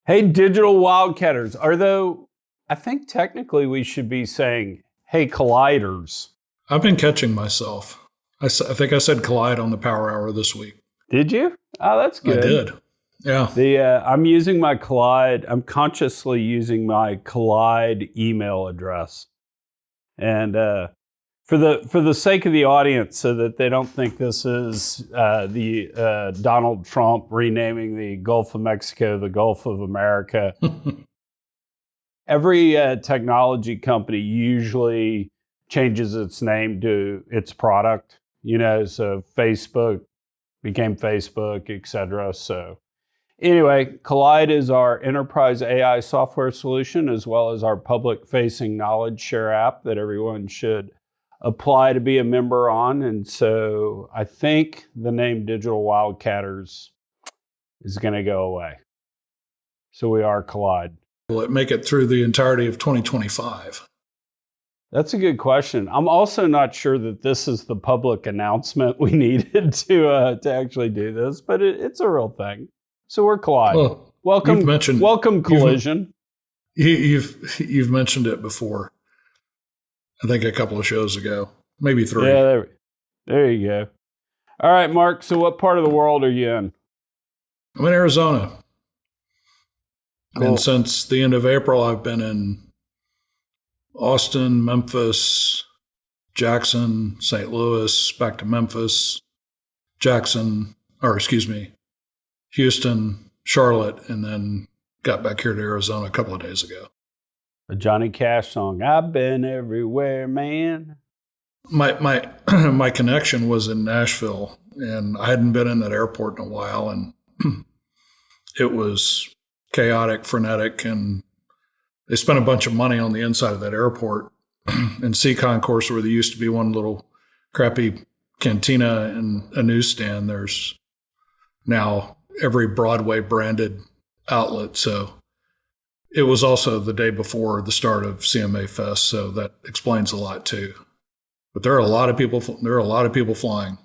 Hey, digital wildcatters. Although I think technically we should be saying, hey, colliders. I've been catching myself. I think I said collide on the Power Hour this week. Did you? Oh, that's good. I did. Yeah. I'm using my Collide. I'm consciously using my Collide email address, and for the sake of the audience, so that they don't think this is the Donald Trump renaming the Gulf of Mexico the Gulf of America. Every technology company usually changes its name to its product. So Facebook became Facebook, etc. So anyway, Collide is our enterprise AI software solution, as well as our public-facing knowledge share app that everyone should apply to be a member on. And so I think the name Digital Wildcatters is going to go away. So we are Collide. Will it make it through the entirety of 2025? That's a good question. I'm also not sure that this is the public announcement we needed to actually do this, but it's a real thing. So we're Collide. Well, welcome Collision. You've mentioned it before. I think a couple of shows ago, maybe 3. Yeah, there you go. All right, Mark. So what part of the world are you in? I'm in Arizona. Cool. And since the end of April, I've been in Austin, Memphis, Jackson, St. Louis, back to Memphis, Houston, Charlotte, and then got back here to Arizona a couple of days ago. A Johnny Cash song, I've been everywhere, man. My connection was in Nashville, and I hadn't been in that airport in a while, and it was chaotic, frenetic, and they spent a bunch of money on the inside of that airport. In C Concourse, where there used to be one little crappy cantina and a newsstand, there's now every Broadway branded outlet. So it was also the day before the start of CMA Fest, so that explains a lot too. But there are a lot of people flying,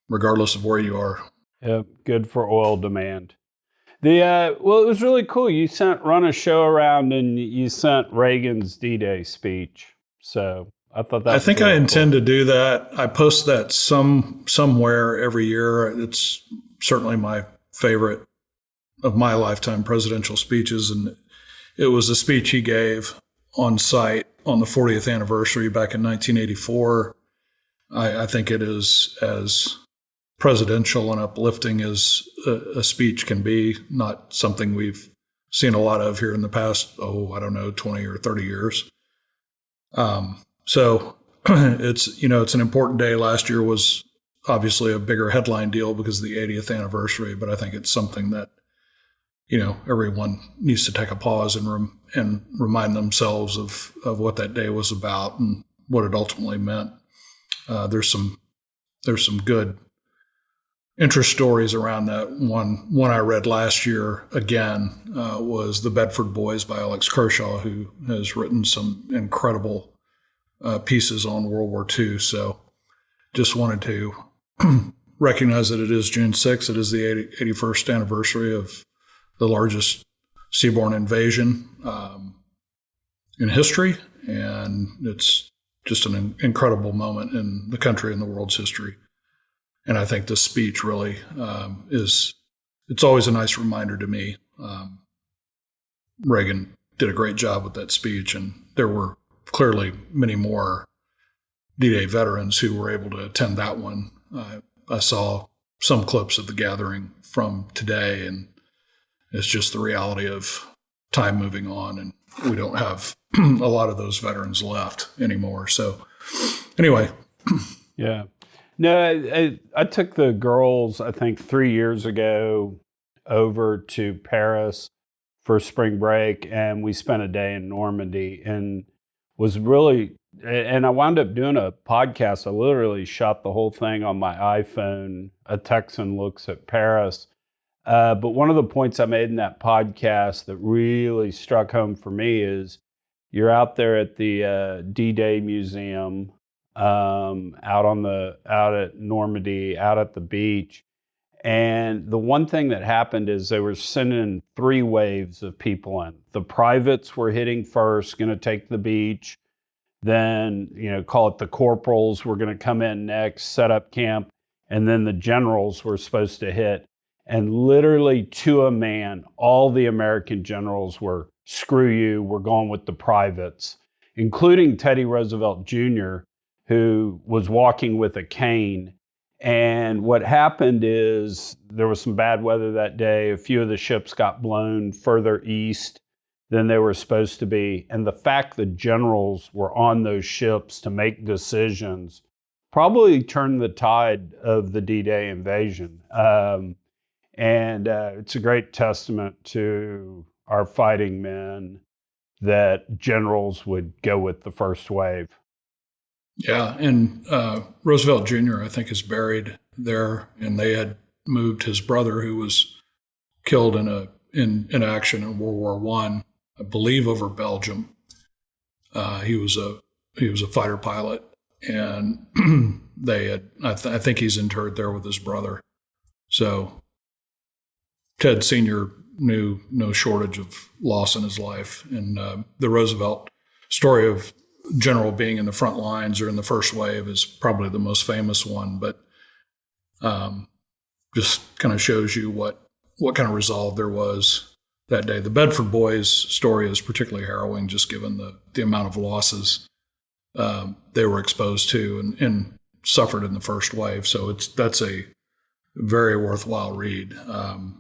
regardless of where you are. Yeah, good for oil demand. It was really cool. You run a show around and you sent Reagan's D-Day speech. So I thought that. I think I intend to do that. I post that somewhere every year. It's certainly my favorite of my lifetime presidential speeches, and it was a speech he gave on site on the 40th anniversary back in 1984. I think it is as presidential and uplifting as a speech can be, not something we've seen a lot of here in the past, 20 or 30 years. So it's an important day. Last year was obviously a bigger headline deal because of the 80th anniversary, but I think it's something that, everyone needs to take a pause and remind themselves of what that day was about and what it ultimately meant. There's some good interest stories around that. One I read last year again was The Bedford Boys by Alex Kershaw, who has written some incredible pieces on World War II. So just wanted to recognize that it is June 6th. It is the 81st anniversary of the largest seaborne invasion in history. And it's just an incredible moment in the country and the world's history. And I think this speech really it's always a nice reminder to me. Reagan did a great job with that speech, and there were clearly many more D-Day veterans who were able to attend that one. I saw some clips of the gathering from today, and it's just the reality of time moving on, and we don't have a lot of those veterans left anymore. So anyway. Yeah. No, I took the girls, I think 3 years ago, over to Paris for spring break, and we spent a day in Normandy, and I wound up doing a podcast. I literally shot the whole thing on my iPhone, A Texan Looks at Paris. But one of the points I made in that podcast that really struck home for me is you're out there at the D-Day Museum, out at Normandy, out at the beach, And the one thing that happened is they were sending 3 waves of people in. The privates were hitting first, going to take the beach. Then, call it the corporals were going to come in next, set up camp. And then the generals were supposed to hit. And literally to a man, all the American generals were, screw you, we're going with the privates, including Teddy Roosevelt Jr., who was walking with a cane. And what happened is there was some bad weather that day. A few of the ships got blown further east than they were supposed to be. And the fact the generals were on those ships to make decisions probably turned the tide of the D-Day invasion. And it's a great testament to our fighting men that generals would go with the first wave. Yeah, and Roosevelt Jr., I think, is buried there, and they had moved his brother, who was killed in action in World War I believe, over Belgium. He was a fighter pilot, and they had I think he's interred there with his brother. So Ted Sr. knew no shortage of loss in his life, and the Roosevelt story of general being in the front lines or in the first wave is probably the most famous one, but just kind of shows you what kind of resolve there was that day. The Bedford Boys story is particularly harrowing, just given the amount of losses they were exposed to and suffered in the first wave. So that's a very worthwhile read.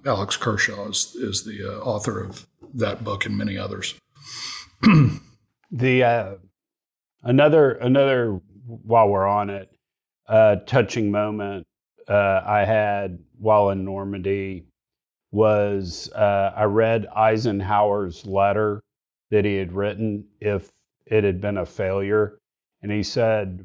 Alex Kershaw is the author of that book and many others. Another while we're on it, touching moment I had while in Normandy was I read Eisenhower's letter that he had written if it had been a failure. And he said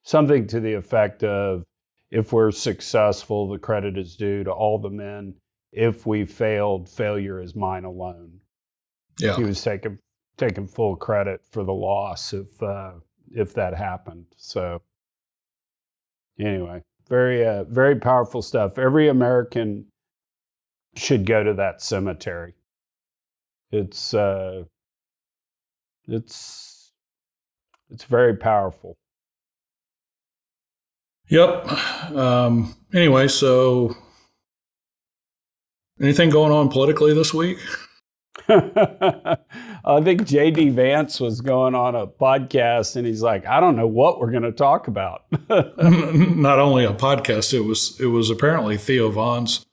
something to the effect of, if we're successful, the credit is due to all the men. If we failed, failure is mine alone. Yeah. He was taking full credit for the loss if that happened. So anyway, very powerful stuff. Every American should go to that cemetery. It's very powerful. Yep. Anyway, so anything going on politically this week? I think J.D. Vance was going on a podcast, and he's like, I don't know what we're going to talk about. Not only a podcast, it was apparently Theo Vaughn's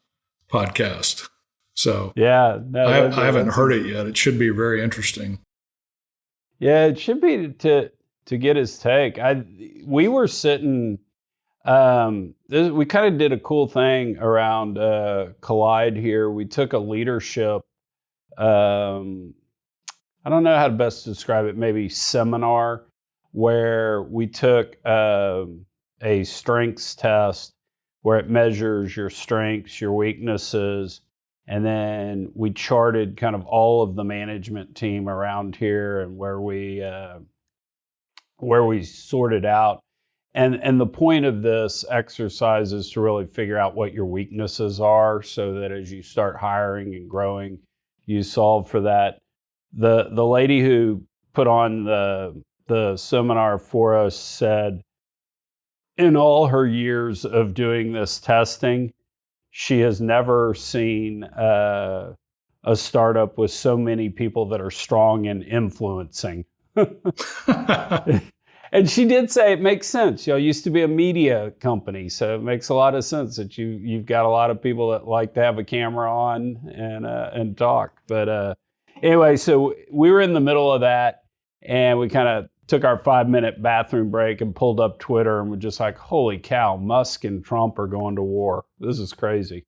podcast. So yeah, I haven't heard it yet. It should be very interesting. Yeah, it should be to get his take. We were sitting. We kind of did a cool thing around Collide here. We took a leadership. I don't know how to best describe it. Maybe seminar where we took a strengths test where it measures your strengths, your weaknesses, and then we charted kind of all of the management team around here and where we sorted out. And the point of this exercise is to really figure out what your weaknesses are so that as you start hiring and growing, you solve for that. The lady who put on the seminar for us said, in all her years of doing this testing, she has never seen a startup with so many people that are strong in influencing. And she did say it makes sense. Y'all used to be a media company, so it makes a lot of sense that you've got a lot of people that like to have a camera on and talk. But anyway, so we were in the middle of that, and we kind of took our 5-minute bathroom break and pulled up Twitter, and we're just like, holy cow, Musk and Trump are going to war. This is crazy.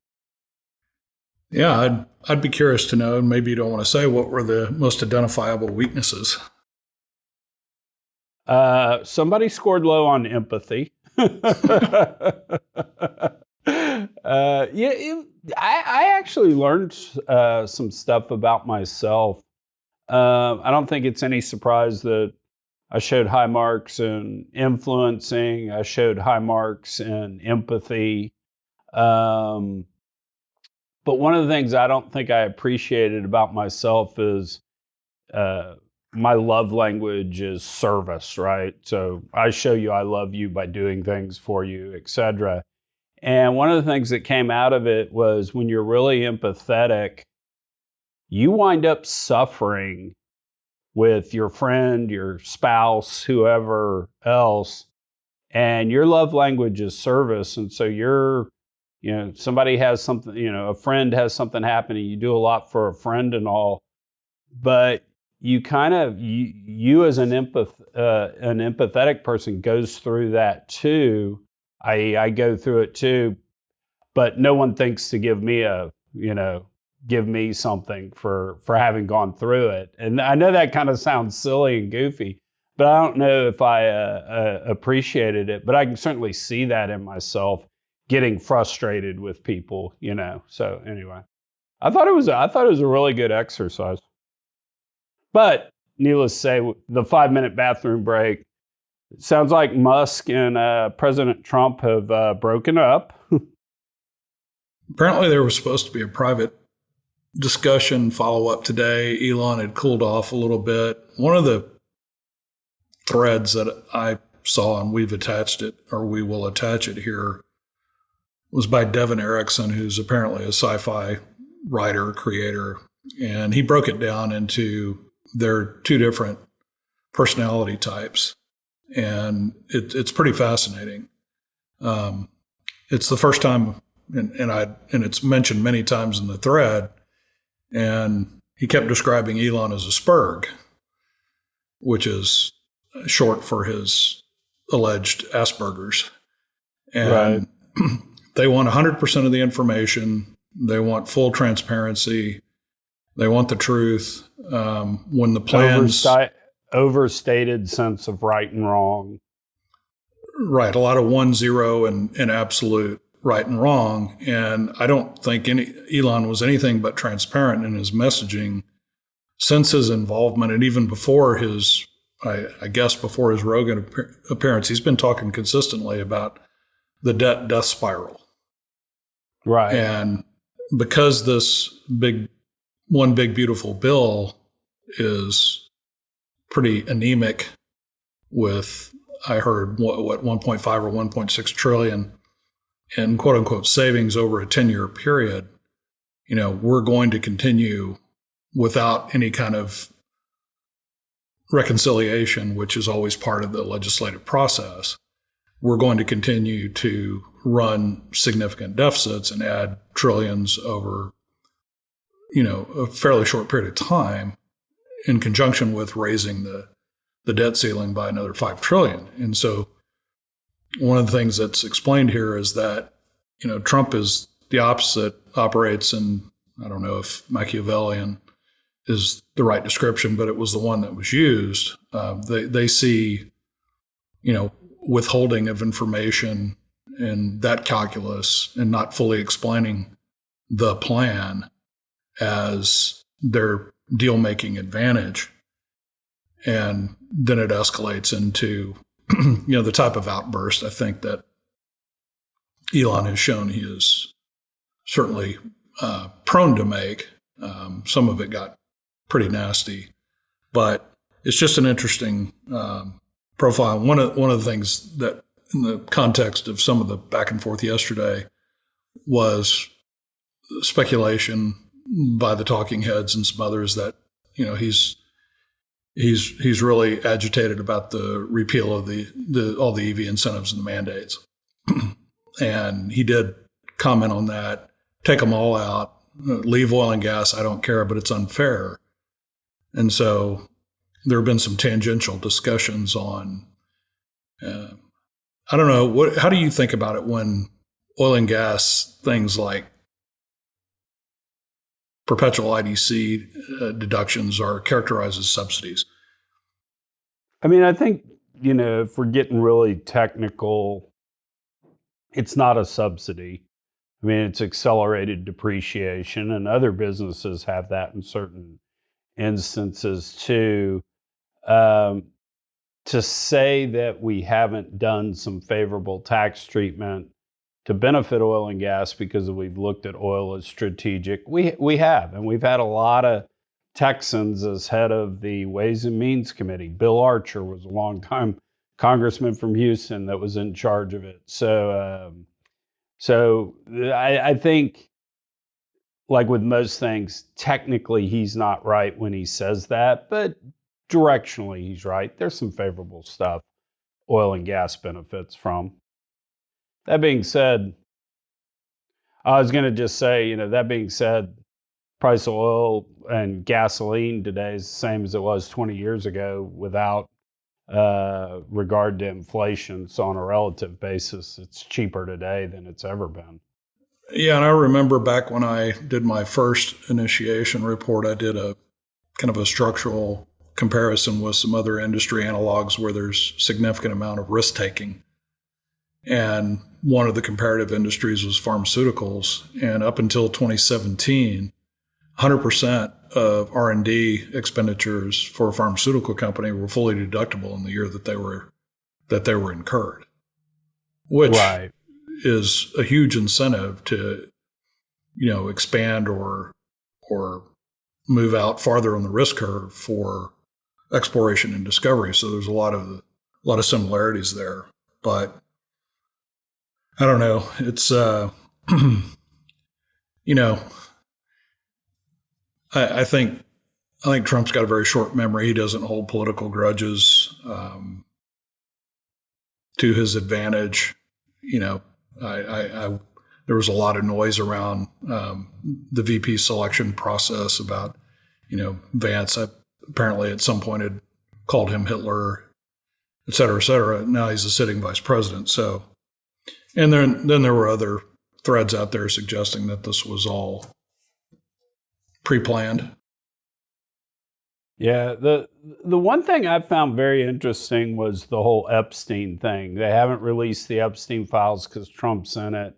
Yeah, I'd be curious to know, and maybe you don't want to say, what were the most identifiable weaknesses? Somebody scored low on empathy. I actually learned some stuff about myself. I don't think it's any surprise that I showed high marks in influencing. I showed high marks in empathy. Um, but one of the things I don't think I appreciated about myself is uh, my love language is service, right? So I show you I love you by doing things for you, etc. And one of the things that came out of it was when you're really empathetic, you wind up suffering with your friend, your spouse, whoever else, and your love language is service. And so somebody has something, a friend has something happen and you do a lot for a friend and all, but you kind of, you as an empathetic person goes through that too. I go through it too, but no one thinks to give me give me something for having gone through it. And I know that kind of sounds silly and goofy, but I don't know if I appreciated it. But I can certainly see that in myself, getting frustrated with people. So anyway, I thought it was a really good exercise. But needless to say, the 5-minute bathroom break. It sounds like Musk and President Trump have broken up. Apparently, there was supposed to be a private discussion follow-up today. Elon had cooled off a little bit. One of the threads that I saw, and we've attached it, or we will attach it here, was by Devin Erickson, who's apparently a sci-fi writer, creator. And he broke it down into their two different personality types. And it's pretty fascinating. It's the first time, and it's mentioned many times in the thread, and he kept describing Elon as a spurg, which is short for his alleged Asperger's. And they want 100% of the information. They want full transparency. They want the truth. When the plans... Overstated sense of right and wrong. Right. A lot of 1-0 and absolute right and wrong. And I don't think Elon was anything but transparent in his messaging since his involvement, and even before his, I guess before his Rogan appearance. He's been talking consistently about the death spiral. Right. And because this one big beautiful bill is pretty anemic with, I heard, what 1.5 or 1.6 trillion in quote unquote savings over a 10-year period, we're going to continue without any kind of reconciliation, which is always part of the legislative process. We're going to continue to run significant deficits and add trillions over, a fairly short period of time, in conjunction with raising the debt ceiling by another 5 trillion. And so one of the things that's explained here is that, Trump is the opposite, operates in, I don't know if Machiavellian is the right description, but it was the one that was used. They see, withholding of information and that calculus and not fully explaining the plan as their deal-making advantage. And then it escalates into, the type of outburst I think that Elon has shown he is certainly prone to make. Some of it got pretty nasty, but it's just an interesting profile. One of the things that, in the context of some of the back and forth yesterday, was speculation by the talking heads and some others that he's really agitated about the repeal of all the EV incentives and the mandates. And he did comment on that, take them all out, leave oil and gas, I don't care, but it's unfair. And so there have been some tangential discussions on, I don't know, how do you think about it when oil and gas things like perpetual IDC deductions are characterized as subsidies? I mean, I think, if we're getting really technical, it's not a subsidy. I mean, it's accelerated depreciation, and other businesses have that in certain instances too. To say that we haven't done some favorable tax treatment to benefit oil and gas because we've looked at oil as strategic. We have, and we've had a lot of Texans as head of the Ways and Means Committee. Bill Archer was a longtime congressman from Houston that was in charge of it. So I think, like with most things, technically he's not right when he says that, but directionally he's right. There's some favorable stuff oil and gas benefits from. That being said, I was going to just say, that being said, price of oil and gasoline today is the same as it was 20 years ago without regard to inflation. So on a relative basis, it's cheaper today than it's ever been. Yeah, and I remember back when I did my first initiation report, I did a kind of a structural comparison with some other industry analogs where there's significant amount of risk taking. And one of the comparative industries was pharmaceuticals. And up until 2017, 100% of R&D expenditures for a pharmaceutical company were fully deductible in the year that they were incurred, which is a huge incentive to, expand or move out farther on the risk curve for exploration and discovery. So there's a lot of similarities there, but I don't know. It's I think Trump's got a very short memory. He doesn't hold political grudges to his advantage. There was a lot of noise around the VP selection process about, Vance apparently at some point had called him Hitler, et cetera, et cetera. Now he's a sitting vice president. So, and then there were other threads out there suggesting that this was all pre-planned. Yeah, the one thing I found very interesting was the whole Epstein thing. They haven't released the Epstein files because Trump's in it.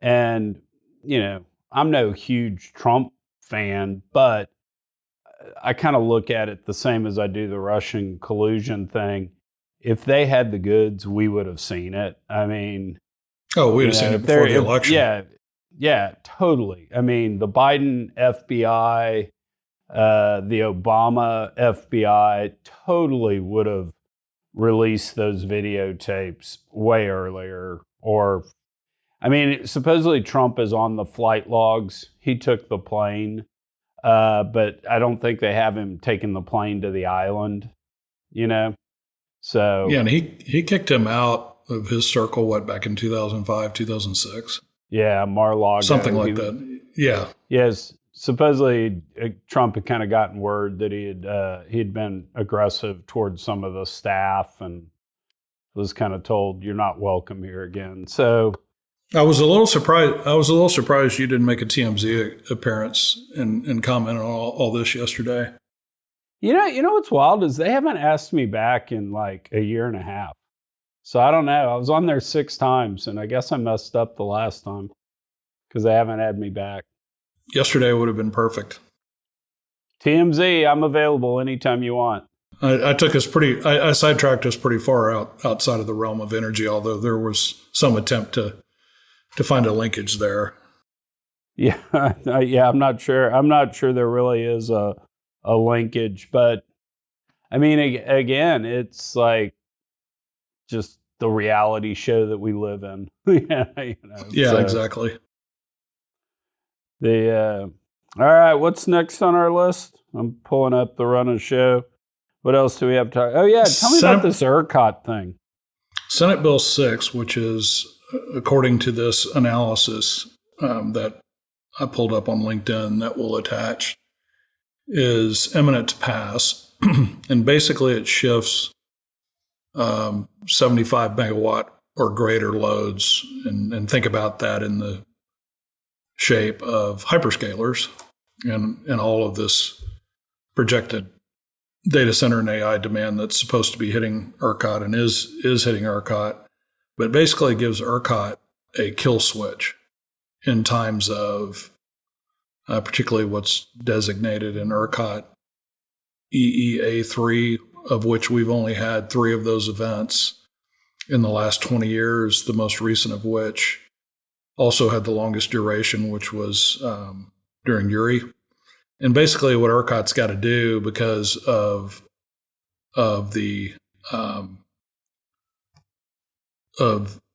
And, I'm no huge Trump fan, but I kind of look at it the same as I do the Russian collusion thing. If they had the goods, we would have seen it. I mean... Oh, we'd have seen it before the election. Yeah, totally. I mean, the Biden FBI, the Obama FBI totally would have released those videotapes way earlier. Supposedly Trump is on the flight logs. He took the plane, but I don't think they have him taking the plane to the island, So yeah, and he kicked him out of his circle, back in 2005, 2006? Yeah, Mar-a-Lago. Something like that. Yeah. Yes. Supposedly, Trump had kind of gotten word that he had been aggressive towards some of the staff and was kind of told, "You're not welcome here again." So I was a little surprised you didn't make a TMZ appearance and comment on all this yesterday. You know what's wild is they haven't asked me back in like a year and a half. So I don't know. I was on there 6 times, and I guess I messed up the last time because they haven't had me back. Yesterday would have been perfect. TMZ, I'm available anytime you want. I sidetracked us pretty far outside of the realm of energy, although there was some attempt to find a linkage there. Yeah, I'm not sure. I'm not sure there really is a linkage, but I mean, again, it's like just the reality show that we live in. Exactly. All right, what's next on our list? I'm pulling up the run of show. What else do we have to talk? Oh yeah, tell me about this ERCOT thing. Senate Bill 6, which is, according to this analysis that I pulled up on LinkedIn that we'll attach, is imminent to pass. And basically it shifts 75 megawatt or greater loads, and think about that in the shape of hyperscalers and all of this projected data center and AI demand that's supposed to be hitting ERCOT and is hitting ERCOT, but basically gives ERCOT a kill switch in times of particularly what's designated in ERCOT EEA3, of which we've only had 3 of those events in the last 20 years, the most recent of which also had the longest duration, which was during Uri. And basically, what ERCOT's got to do because of the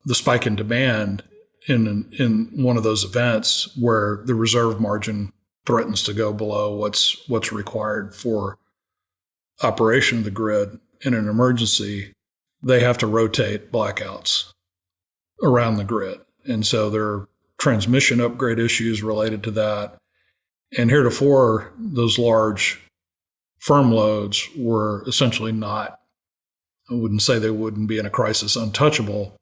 spike in demand in one of those events where the reserve margin threatens to go below what's required for operation of the grid in an emergency, they have to rotate blackouts around the grid. And so there are transmission upgrade issues related to that. And heretofore, those large firm loads were essentially not, I wouldn't say they wouldn't be in a crisis untouchable,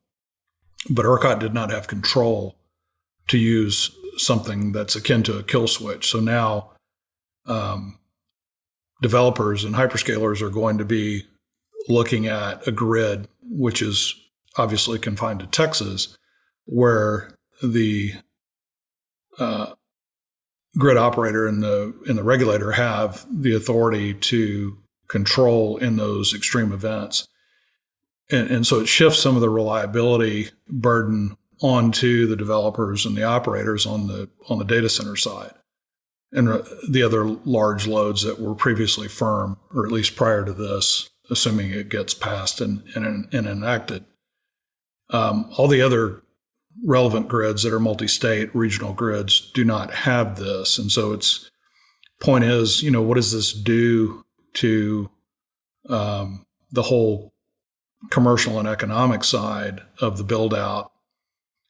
but ERCOT did not have control to use something that's akin to a kill switch. So now developers and hyperscalers are going to be looking at a grid, which is obviously confined to Texas, where the grid operator and the regulator have the authority to control in those extreme events. And so it shifts some of the reliability burden onto the developers and the operators on the data center side, and the other large loads that were previously firm, or at least prior to this, assuming it gets passed and enacted. All the other relevant grids that are multi-state regional grids do not have this. And so its point is, what does this do to the whole commercial and economic side of the build out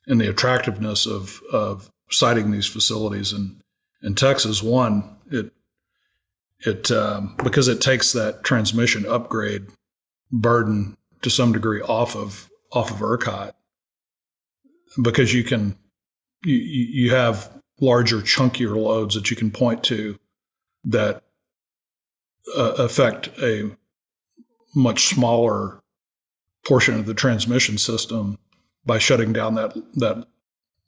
and the attractiveness of siting these facilities in Texas? One, it because it takes that transmission upgrade burden to some degree off of ERCOT, because you have larger, chunkier loads that you can point to that affect a much smaller portion of the transmission system by shutting down that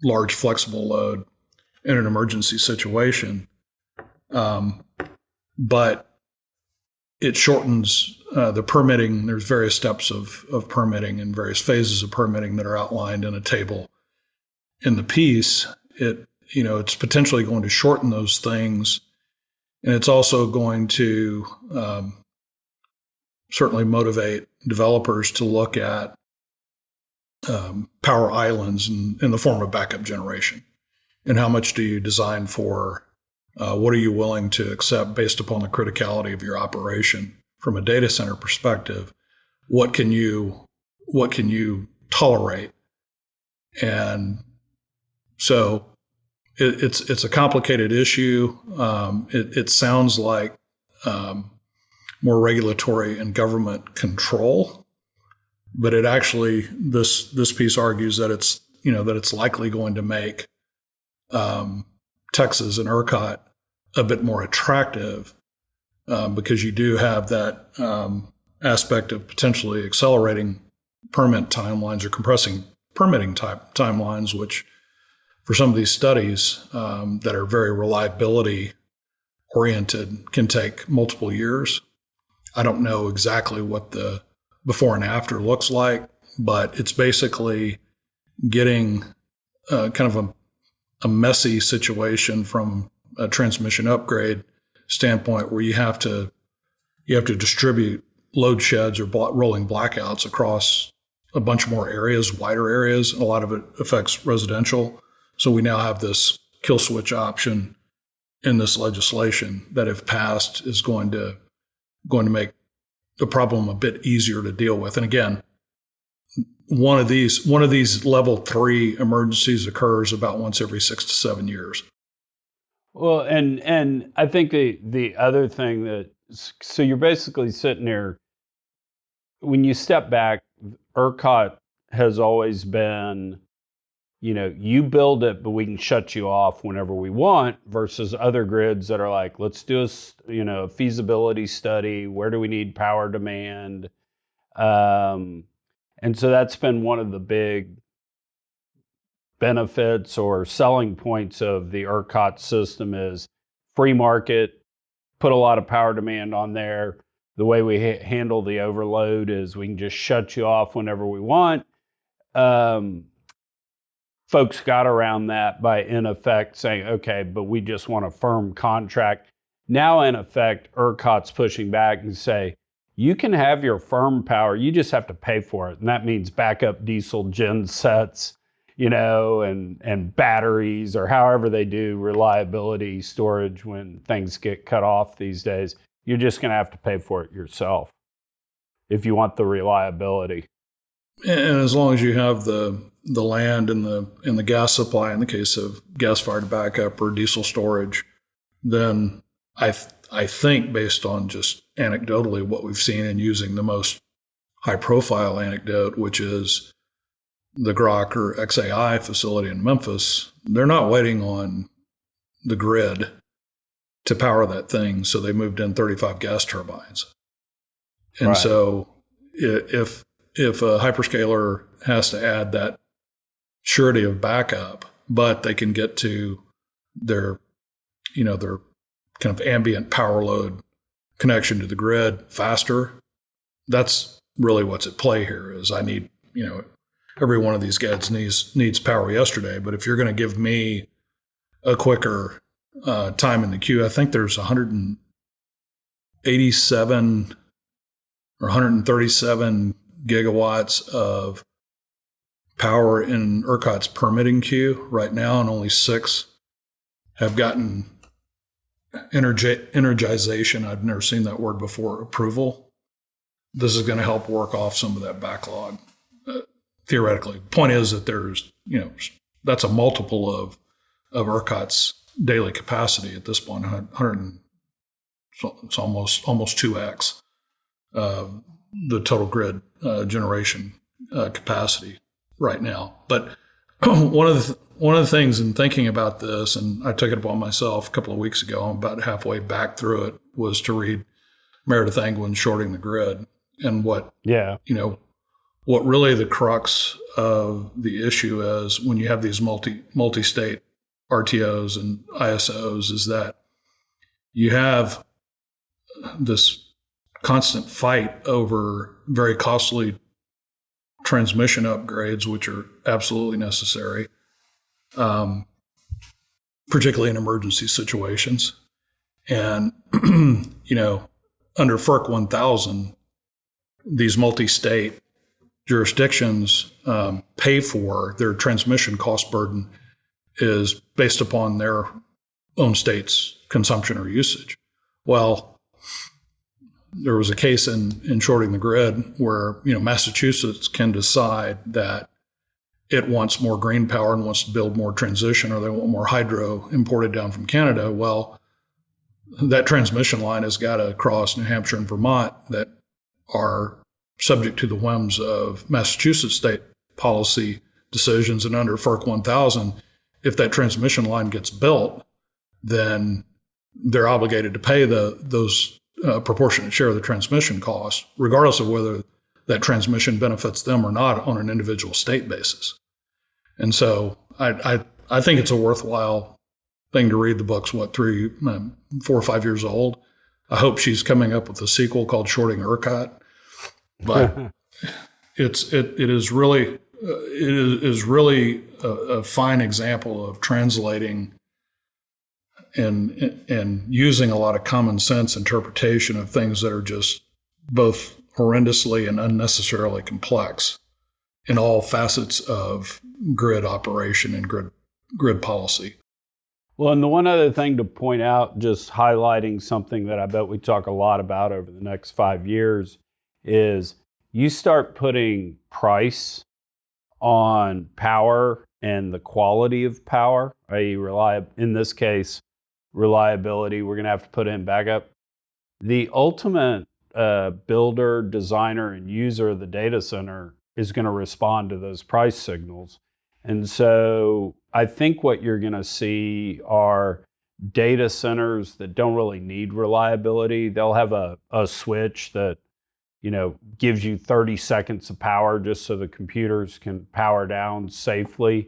large flexible load in an emergency situation. But it shortens the permitting. There's various steps of permitting and various phases of permitting that are outlined in a table in the piece. It's potentially going to shorten those things, and it's also going to certainly motivate developers to look at power islands in the form of backup generation. And how much do you design for? What are you willing to accept based upon the criticality of your operation from a data center perspective? What can you tolerate? And so it's a complicated issue. It sounds like more regulatory and government control, but it actually this piece argues that it's likely going to make Texas and ERCOT a bit more attractive because you do have that aspect of potentially accelerating permit timelines or compressing permitting timelines, which for some of these studies that are very reliability oriented can take multiple years. I don't know exactly what the before and after looks like, but it's basically getting kind of a messy situation from a transmission upgrade standpoint, where you have to distribute load sheds or rolling blackouts across a bunch more areas, wider areas. A lot of it affects residential. So we now have this kill switch option in this legislation that, if passed, is going to make the problem a bit easier to deal with. And again, one of these level 3 emergencies occurs about once every 6 to 7 years. Well, and I think the other thing so you're basically sitting there, when you step back, ERCOT has always been, you build it, but we can shut you off whenever we want, versus other grids that are like, let's do a feasibility study. Where do we need power demand? And so that's been one of the big benefits or selling points of the ERCOT system is free market, put a lot of power demand on there. The way we handle the overload is we can just shut you off whenever we want. folks got around that by, in effect, saying, okay, but we just want a firm contract. Now, in effect, ERCOT's pushing back and say, you can have your firm power, you just have to pay for it. And that means backup diesel gen sets, and batteries, or however they do reliability storage when things get cut off these days. You're just going to have to pay for it yourself if you want the reliability. And as long as you have the land and the gas supply in the case of gas-fired backup or diesel storage, then I think, based on just anecdotally what we've seen and using the most high-profile anecdote, which is the Grok or XAI facility in Memphis, they're not waiting on the grid to power that thing, so they moved in 35 gas turbines. And right. So if a hyperscaler has to add that surety of backup, but they can get to their kind of ambient power load connection to the grid faster, that's really what's at play here. Is I need, every one of these guys needs power yesterday, but if you're going to give me a quicker time in the queue, I think there's 187 or 137 gigawatts of power in ERCOT's permitting queue right now, and only 6 have gotten energization. I've never seen that word before, approval. This is going to help work off some of that backlog, theoretically. The point is that there's, that's a multiple of ERCOT's daily capacity at this point. It's almost 2x the total grid generation capacity right now. But one of the things in thinking about this, and I took it upon myself a couple of weeks ago, I'm about halfway back through it, was to read Meredith Angwin's Shorting the Grid, and what really the crux of the issue is when you have these multi-state RTOs and ISOs, is that you have this constant fight over very costly transmission upgrades, which are absolutely necessary, particularly in emergency situations. And, under FERC 1000, these multi-state jurisdictions pay for their transmission cost burden is based upon their own state's consumption or usage. Well, there was a case in Shorting the Grid where, Massachusetts can decide that it wants more green power and wants to build more transition, or they want more hydro imported down from Canada. Well, that transmission line has got to cross New Hampshire and Vermont that are subject to the whims of Massachusetts state policy decisions. And under FERC 1000, if that transmission line gets built, then they're obligated to pay those proportionate share of the transmission cost, regardless of whether that transmission benefits them or not on an individual state basis. And so I think it's a worthwhile thing to read. The book's 4 or 5 years old. I hope she's coming up with a sequel called Shorting ERCOT. But it is really a fine example of translating and using a lot of common sense interpretation of things that are just both horrendously and unnecessarily complex in all facets of grid operation and grid policy. Well, and the one other thing to point out, just highlighting something that I bet we talk a lot about over the next 5 years, is you start putting price on power and the quality of power, i.e. in this case, reliability, we're going to have to put in backup. The ultimate builder, designer, and user of the data center is going to respond to those price signals. And so I think what you're going to see are data centers that don't really need reliability. They'll have a switch that gives you 30 seconds of power just so the computers can power down safely.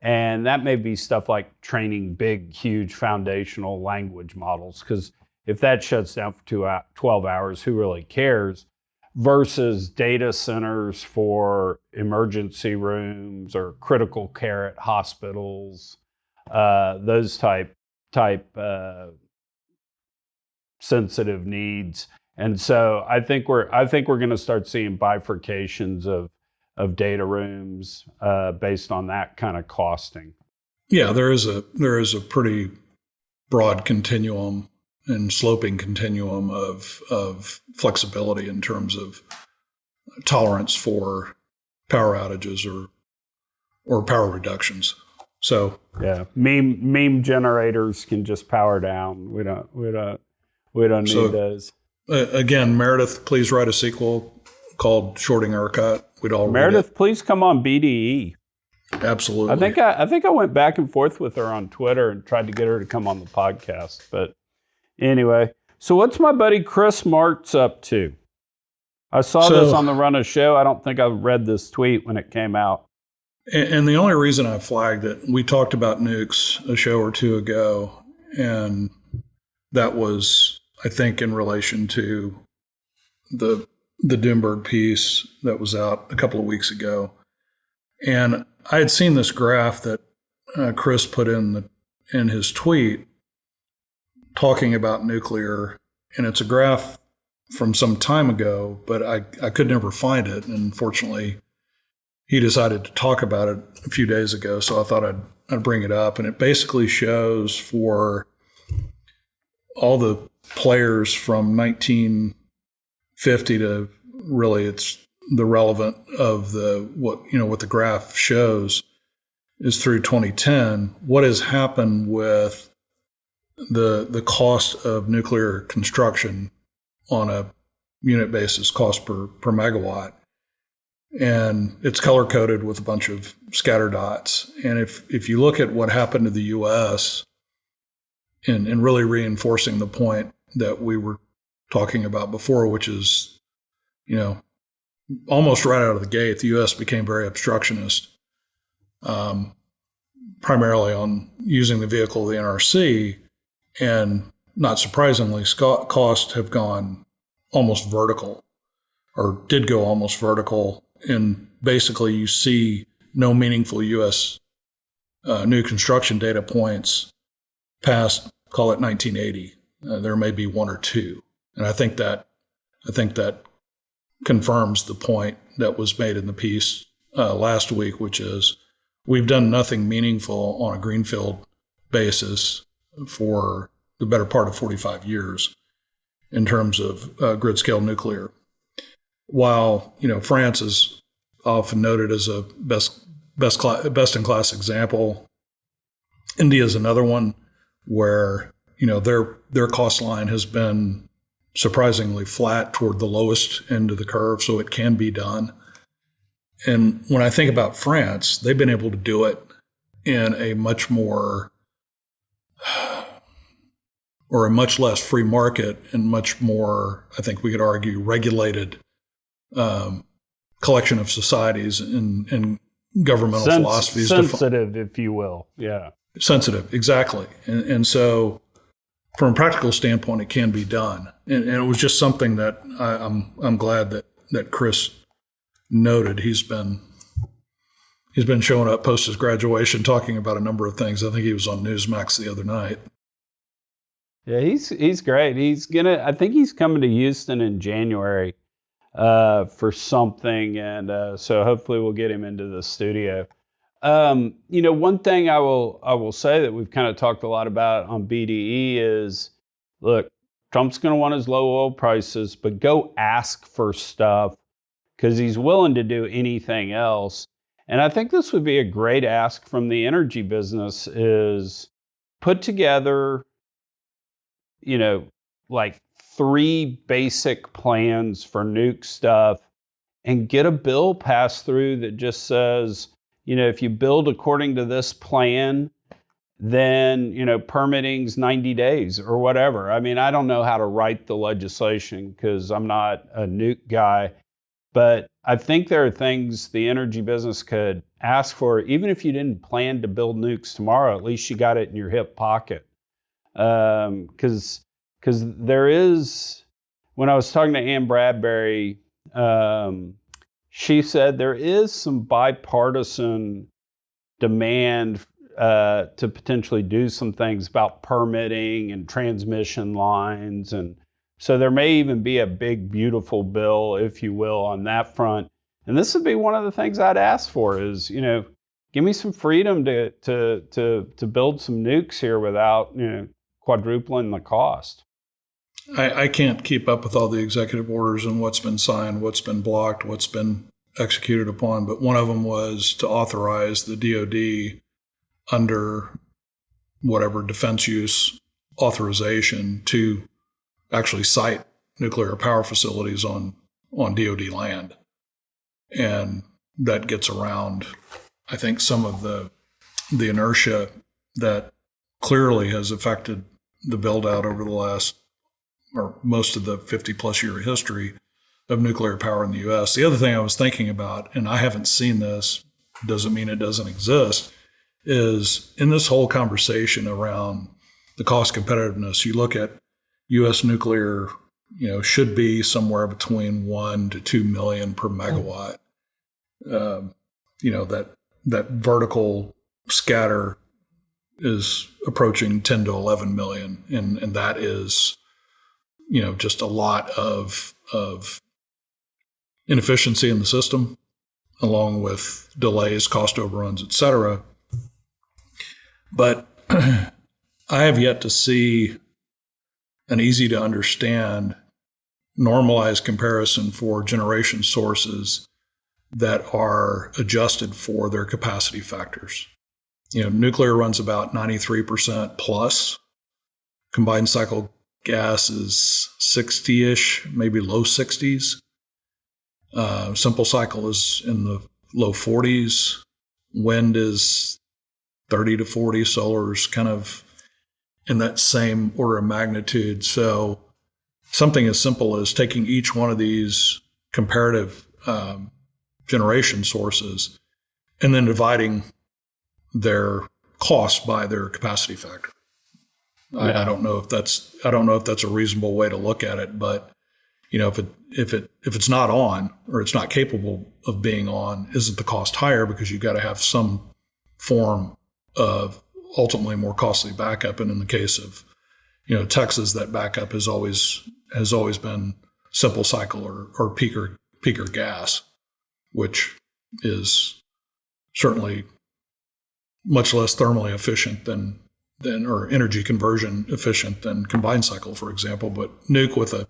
And that may be stuff like training big, huge foundational language models, because if that shuts down for 12 hours, who really cares? versus data centers for emergency rooms or critical care at hospitals, those type sensitive needs. And so I think we're going to start seeing bifurcations of data rooms based on that kind of costing. Yeah, there is a pretty broad continuum and sloping continuum of flexibility in terms of tolerance for power outages or power reductions. So yeah, meme generators can just power down. We don't need those. Again, Meredith, please write a sequel called Shorting ERCOT. We'd all Meredith, please come on BDE. Absolutely. I think I went back and forth with her on Twitter and tried to get her to come on the podcast. But anyway, so what's my buddy Chris Martz up to? I saw this on the Run of Show. I don't think I read this tweet when it came out. And the only reason I flagged it, we talked about nukes a show or two ago, and that was, I think, in relation to the Doomberg piece that was out a couple of weeks ago. And I had seen this graph that Chris put in his tweet talking about nuclear, and it's a graph from some time ago, but I could never find it. And unfortunately, he decided to talk about it a few days ago, so I thought I'd bring it up. And it basically shows for all the players from 1950 to really it's the relevant of what the graph shows is through 2010, what has happened with the cost of nuclear construction on a unit basis, cost per megawatt. And it's color coded with a bunch of scatter dots. And if you look at what happened to the U.S. in really reinforcing the point that we were talking about before, which is, almost right out of the gate, the U.S. became very obstructionist, primarily on using the vehicle of the NRC. And not surprisingly, costs have gone almost vertical, or did go almost vertical. And basically, you see no meaningful U.S. New construction data points past, call it 1980. There may be one or two, and I think that confirms the point that was made in the piece last week, which is we've done nothing meaningful on a greenfield basis for the better part of 45 years in terms of grid-scale nuclear. While France is often noted as a best-in-class example, India is another one where their cost line has been surprisingly flat toward the lowest end of the curve, so it can be done. And when I think about France, they've been able to do it in a much more or a much less free market and much more, I think we could argue, regulated collection of societies and governmental philosophies. Sensitive, if you will. Yeah. Sensitive, exactly. And so from a practical standpoint, it can be done. And it was just something that I'm glad that Chris noted. He's been showing up post his graduation talking about a number of things. I think he was on Newsmax the other night. Yeah, he's great. I think he's coming to Houston in January for something, and so hopefully we'll get him into the studio. One thing I will say that we've kind of talked a lot about on BDE is, look, Trump's going to want his low oil prices, but go ask for stuff because he's willing to do anything else. And I think this would be a great ask from the energy business is put together, like 3 basic plans for nuke stuff and get a bill passed through that just says, if you build according to this plan, then, permitting's 90 days or whatever. I mean, I don't know how to write the legislation because I'm not a nuke guy, but I think there are things the energy business could ask for. Even if you didn't plan to build nukes tomorrow, at least you got it in your hip pocket. Because there is, when I was talking to Ann Bradbury she said there is some bipartisan demand to potentially do some things about permitting and transmission lines. And so there may even be a big, beautiful bill, if you will, on that front. And this would be one of the things I'd ask for is, give me some freedom to build some nukes here without, quadrupling the cost. I can't keep up with all the executive orders and what's been signed, what's been blocked, what's been executed upon, but one of them was to authorize the DOD under whatever defense use authorization to actually site nuclear power facilities on DOD land. And that gets around, I think, some of the inertia that clearly has affected the build out over the last, or most of the 50 plus year history of nuclear power in the U.S. The other thing I was thinking about, and I haven't seen this, doesn't mean it doesn't exist, is in this whole conversation around the cost competitiveness, you look at U.S. nuclear, should be somewhere between 1 to 2 million per megawatt. That vertical scatter is approaching 10 to 11 million. And that is, just a lot of inefficiency in the system, along with delays, cost overruns, et cetera. But I have yet to see an easy to understand normalized comparison for generation sources that are adjusted for their capacity factors. Nuclear runs about 93% plus. Combined cycle gas is 60-ish, maybe low 60s. Simple cycle is in the low 40s. Wind is 30 to 40. Solar is kind of in that same order of magnitude. So something as simple as taking each one of these comparative generation sources and then dividing their cost by their capacity factor. Yeah. I don't know if that's a reasonable way to look at it, but if it's not on or it's not capable of being on, isn't the cost higher because you've got to have some form of ultimately more costly backup? And in the case of Texas, that backup has always been simple cycle or peaker gas, which is certainly much less thermally efficient than or energy conversion efficient than combined cycle, for example. But Nuke with a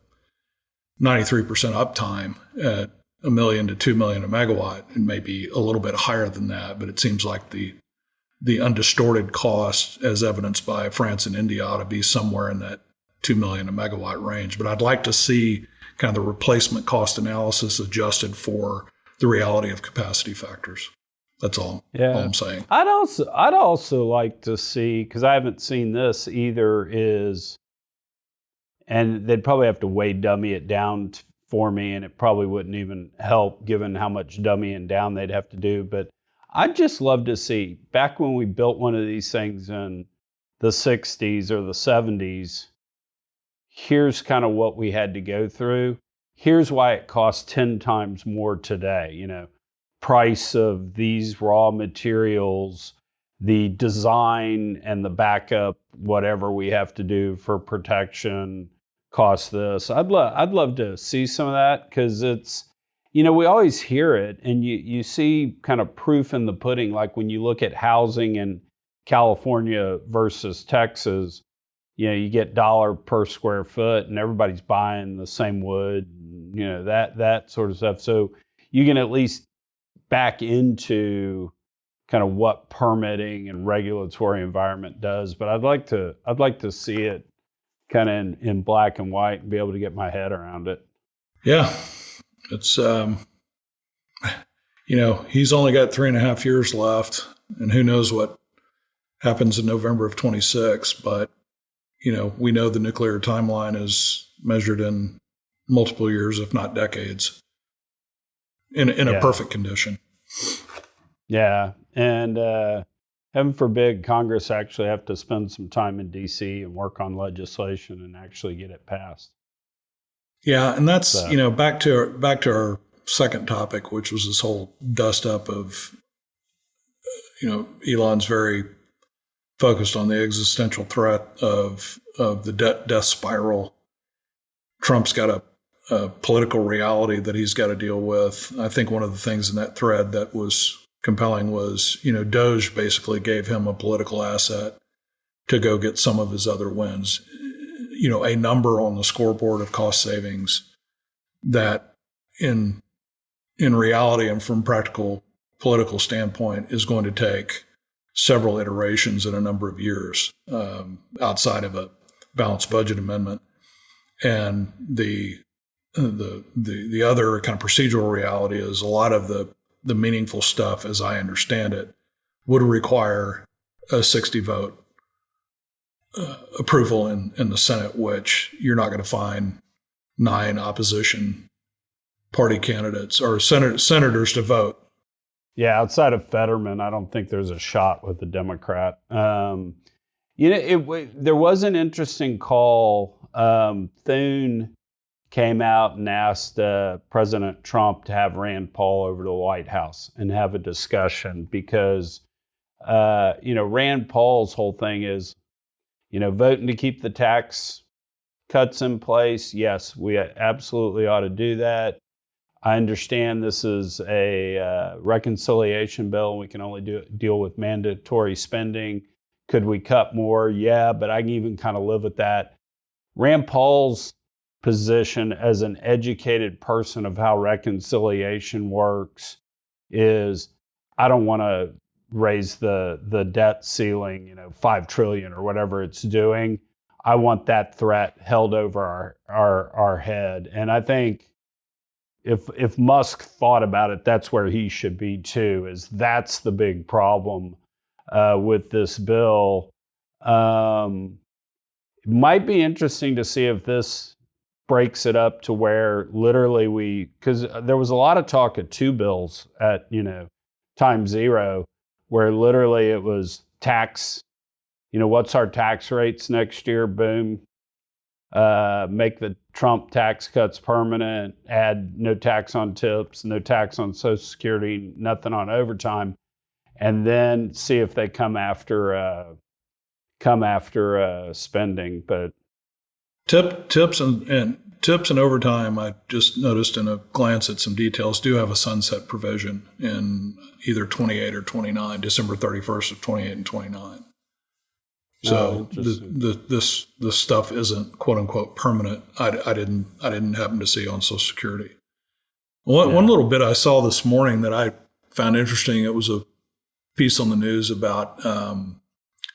93% uptime at 1 million to 2 million a megawatt, and maybe a little bit higher than that, but it seems like the undistorted cost, as evidenced by France and India, ought to be somewhere in that 2 million a megawatt range. But I'd like to see kind of the replacement cost analysis adjusted for the reality of capacity factors. That's all I'm saying. I'd also like to see, because I haven't seen this either, and they'd probably have to dummy it down for me, and it probably wouldn't even help given how much dummying down they'd have to do. But I'd just love to see, back when we built one of these things in the 60s or the 70s, here's kind of what we had to go through. Here's why it costs 10 times more today. Price of these raw materials, the design and the backup, whatever we have to do for protection, costs this. I'd love to see some of that, because it's, we always hear it, and you see kind of proof in the pudding. Like when you look at housing in California versus Texas, you get dollar per square foot, and everybody's buying the same wood, that sort of stuff. So you can at least back into kind of what permitting and regulatory environment does. But I'd like to see it kind of in black and white and be able to get my head around it. Yeah. It's, he's only got 3.5 years left, and who knows what happens in November of 26. But, we know the nuclear timeline is measured in multiple years, if not decades, in a perfect condition. Yeah. And heaven forbid Congress actually have to spend some time in D.C. and work on legislation and actually get it passed. Yeah, and that's So, back to our second topic, which was this whole dust up of Elon's very focused on the existential threat of the death spiral. Trump's got a political reality that he's got to deal with. I think one of the things in that thread that was compelling was, Doge basically gave him a political asset to go get some of his other wins. A number on the scoreboard of cost savings that in reality and from practical political standpoint is going to take several iterations in a number of years outside of a balanced budget amendment. And the other kind of procedural reality is a lot of the meaningful stuff, as I understand it, would require a 60 vote approval in the Senate, which you're not going to find 9 opposition party candidates or senators to vote. yeah, outside of Fetterman, I don't think there's a shot with the Democrat. There was an interesting call. Thune came out and asked President Trump to have Rand Paul over to the White House and have a discussion because, Rand Paul's whole thing is, voting to keep the tax cuts in place. Yes, we absolutely ought to do that. I understand this is a reconciliation bill. We can only deal with mandatory spending. Could we cut more? Yeah, but I can even kind of live with that. Rand Paul's position as an educated person of how reconciliation works is I don't want to raise the debt ceiling, $5 trillion or whatever it's doing. I want that threat held over our head. And I think if Musk thought about it, that's where he should be too, is that's the big problem with this bill. It might be interesting to see if this breaks it up to where literally because there was a lot of talk of 2 bills at, time zero, where literally it was tax, what's our tax rates next year? Boom. Make the Trump tax cuts permanent, add no tax on tips, no tax on Social Security, nothing on overtime, and then see if they come after spending. But tips and overtime, I just noticed in a glance at some details, do have a sunset provision in either 28 or 29, December 31st of 28 and 29. So this stuff isn't quote unquote permanent. I didn't happen to see on Social Security. One little bit I saw this morning that I found interesting. It was a piece on the news about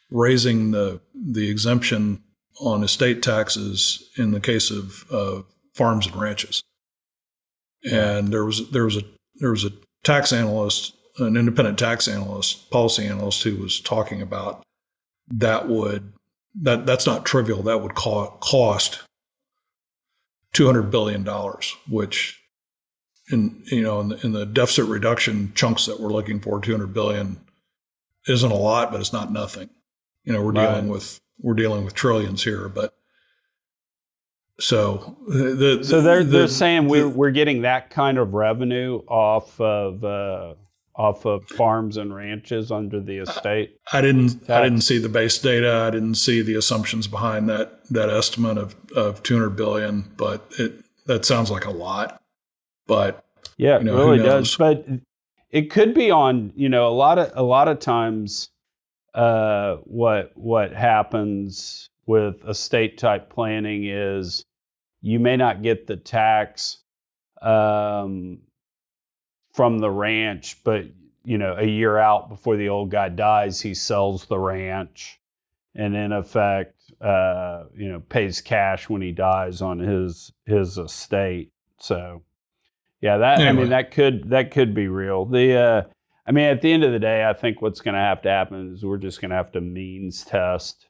raising the exemption on estate taxes in the case of farms and ranches. And there was a tax analyst, an independent tax analyst, policy analyst, who was talking about that's not trivial. That would cost $200 billion, which in the deficit reduction chunks that we're looking for, $200 billion isn't a lot, but it's not nothing. We're dealing with trillions here, but so they're saying we're getting that kind of revenue off of farms and ranches under the estate. I didn't see the base data. I didn't see the assumptions behind that estimate of 200 billion, but that sounds like a lot. But yeah, it really does. But it could be on, a lot of times what happens with estate type planning is you may not get the tax from the ranch, but a year out before the old guy dies, he sells the ranch and in effect pays cash when he dies on his estate. So yeah, that could be real. At the end of the day, I think what's going to have to happen is we're just going to have to means test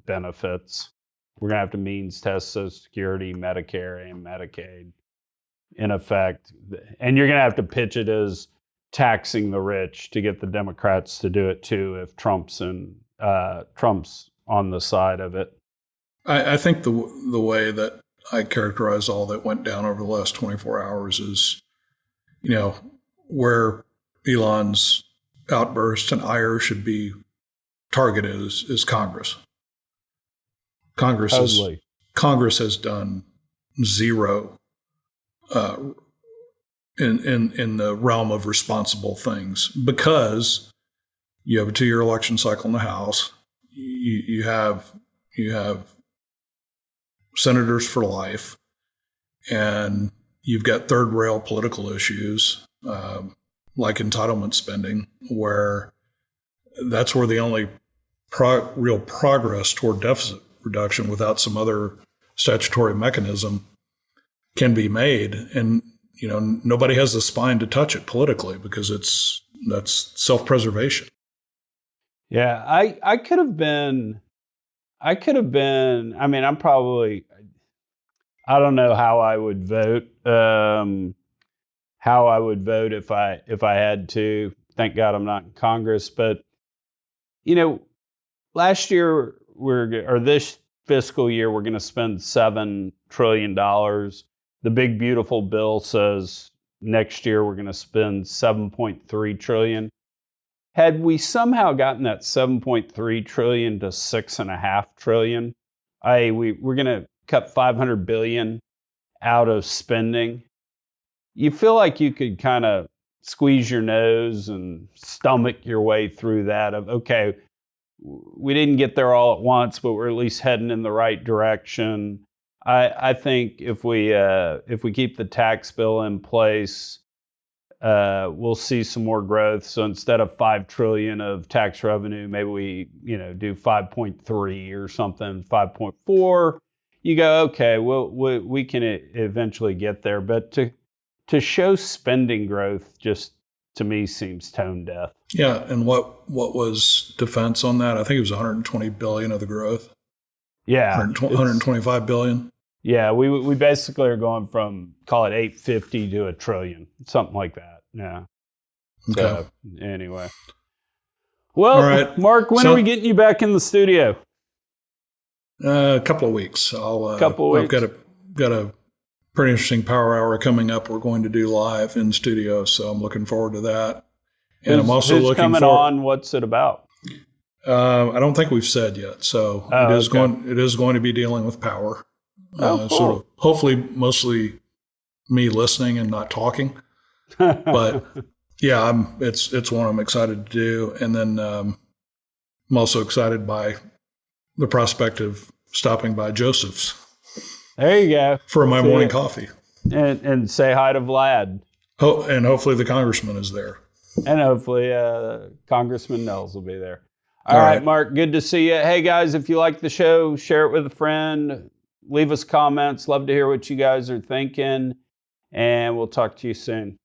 benefits. We're going to have to means test Social Security, Medicare, and Medicaid, in effect. And you're going to have to pitch it as taxing the rich to get the Democrats to do it too if Trump's on the side of it. I think the way that I characterize all that went down over the last 24 hours as, where Elon's outburst and ire should be targeted is Congress. Congress has done zero in the realm of responsible things, because you have a 2-year election cycle in the House. You have senators for life, and you've got third rail political issues like entitlement spending, where that's where the only real progress toward deficit reduction without some other statutory mechanism can be made. And nobody has the spine to touch it politically, because that's self-preservation. Yeah, I could have been. I mean, I don't know how I would vote. How I would vote if I had to. Thank God I'm not in Congress. But last year this fiscal year we're going to spend $7 trillion. The big beautiful bill says next year we're going to spend $7.3 trillion. Had we somehow gotten that $7.3 trillion to $6.5 trillion, we're going to cut $500 billion out of spending. You feel like you could kind of squeeze your nose and stomach your way through that of, okay, we didn't get there all at once, but we're at least heading in the right direction. I think if we keep the tax bill in place, we'll see some more growth. So instead of $5 trillion of tax revenue, maybe we do 5.3 or something, 5.4. You go, okay, we can eventually get there. But to show spending growth just to me seems tone deaf. Yeah, and what was defense on that? I think it was 120 billion of the growth. Yeah, 125 billion. Yeah, we basically are going from, call it 850 to $1 trillion, something like that. Yeah. Okay. So, anyway. Well, all right. Mark, when are we getting you back in the studio? A couple of weeks. I've got a pretty interesting power hour coming up. We're going to do live in studio, so I'm looking forward to that. And I'm also who's looking coming on. What's it about? I don't think we've said yet. So it is going to be dealing with power. Cool. So hopefully mostly me listening and not talking. But yeah, it's one I'm excited to do. And then I'm also excited by the prospect of stopping by Joseph's. There you go. For my morning coffee. And say hi to Vlad. And hopefully the congressman is there. And hopefully Congressman Nels will be there. All right, Mark, good to see you. Hey, guys, if you like the show, share it with a friend. Leave us comments. Love to hear what you guys are thinking. And we'll talk to you soon.